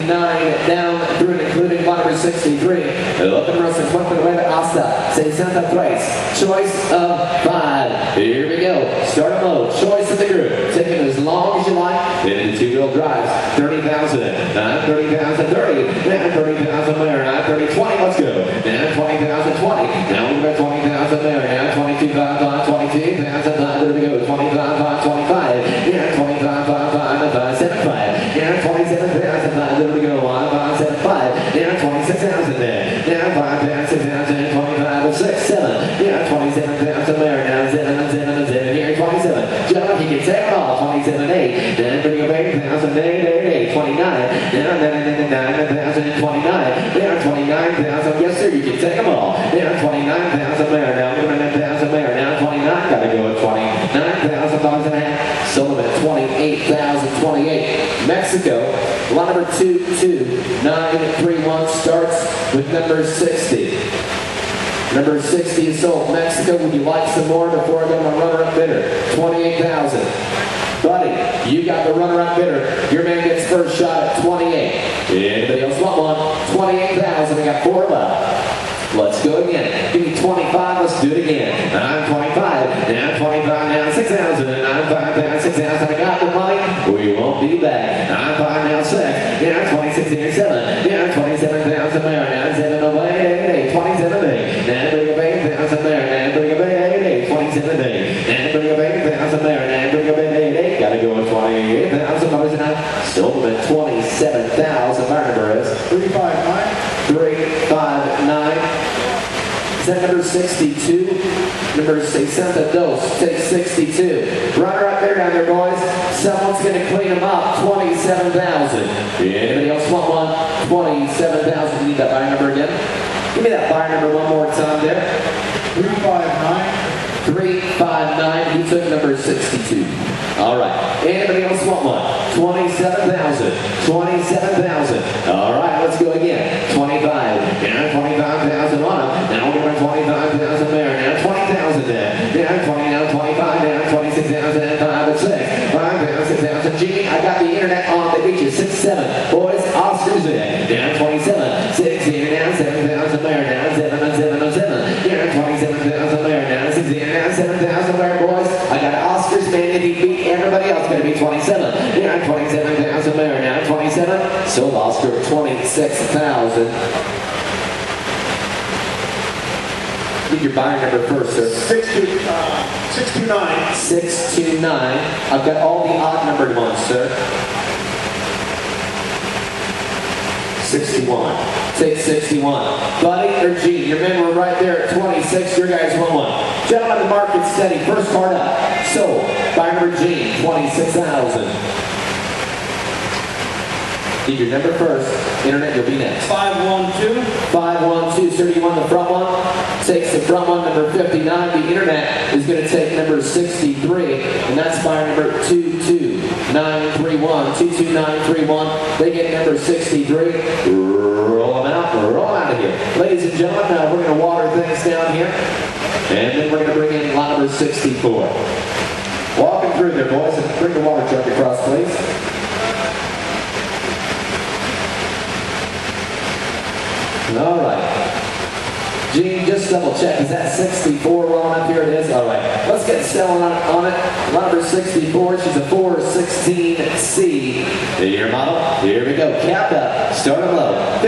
down through and including lot number 63. Looking Russell, 1.9 Asta, 63. Choice of 5. Here we go. Start them low. Choice of the group. Take them as long as you like. Then into two-wheel drives. 30,000. 30,000. 30. Now 30,000 there. Now 30. 20. Let's go. Now 20,000. 20. Now we've got 20,000 there. Now 22,000. 22,000. There we go. 25. 25. Yeah, 25. 75. Yeah, 27,000. There we go. 1.75. Yeah, 26,000 there. Yeah, 5,000. 25. 6. 7. Yeah, 27,000 there. Now 7. Here, 27. John, he can take it all. 27. 8. Then bring up 8,000. 8. 29. Now 9,000. 29. There, 29,000. Yes, sir, you can take them all. There, 29,000 there. Now 29,000 there. Now 29. Gotta go at $29,000 and a half. Sold at 28,028. Mexico, lot number 22931 starts with number 60. Number 60 is sold. Mexico, would you like some more before I go to my runner-up bidder? 28,000. Buddy, you got the runner-up bidder. Your man gets first shot at 28. Anybody else want one? 28,000. I got 4 left. Let's go again. Give me 25. Let's do it again. I'm 25. Now 25. Now 6,000. I'm 5. Now 6,000. I got the money. We won't be back. I'm 5. Now 6. Now 26. Now 7. Now 27,000 there. Now 7 away. 27 day. Now bring up 8,000 there. Now bring up 8. 27 day. Now bring up 8,000 there. Now bring up 8. Gotta go with $28,000 and I sold them at 27,000. My number is 359. 359. Is that number 62? Number 62. Take 62. Runner up there down there, boys. Someone's going to clean them up. 27,000. Anybody else want one? 27,000. You need that buyer number again? Give me that buyer number one more time there. 359. 359. He took number 62. All right. Anybody else want one? 27,000. 27,000. All right, let's go again. 25. Now 25,000 on them. Now we're going 25,000 there. Now 20,000 there. Now 20. Now 25. Now 26,000. 5 and 6. 5,000. Genie, I got the internet on. They beat you 6, 7. Boys, Oscars there. Now 27. 6 here. Now 7,000 there. Now 7 and 7 and 7. Now 27,000 there. Now 6 here. Now 7,000 there, boys. I got Oscars, man. If he beat everybody else, going to be 27. Now 27,000 there. Now 27. Sold Oscar 26,000. Get your buyer number first, sir. 629. 629. I've got all the odd numbered ones, sir. 61. Take 61. Buddy or Gene, your men were right there at 26. Your guys won one. Gentlemen, the market's steady. First card up. Sold. Buyer number Gene, 26,000. Need your number first. Internet, you'll be next. 512. 512. Sir, do you want the front one? Takes the front one, number 59. The internet is going to take number 63, and that's buyer number 22931. 22931. They get number 63. Roll them out of here. Ladies and gentlemen, now we're going to water things down here, and then we're going to bring in lot number 64. Walking through there, boys, and bring the water truck across, please. All right. Gene, just double check. Is that 64 rolling up here? It is. All right. Let's get selling on it. Lot number 64. She's a 416C. Your model. Here we go. Capped up. Start them low.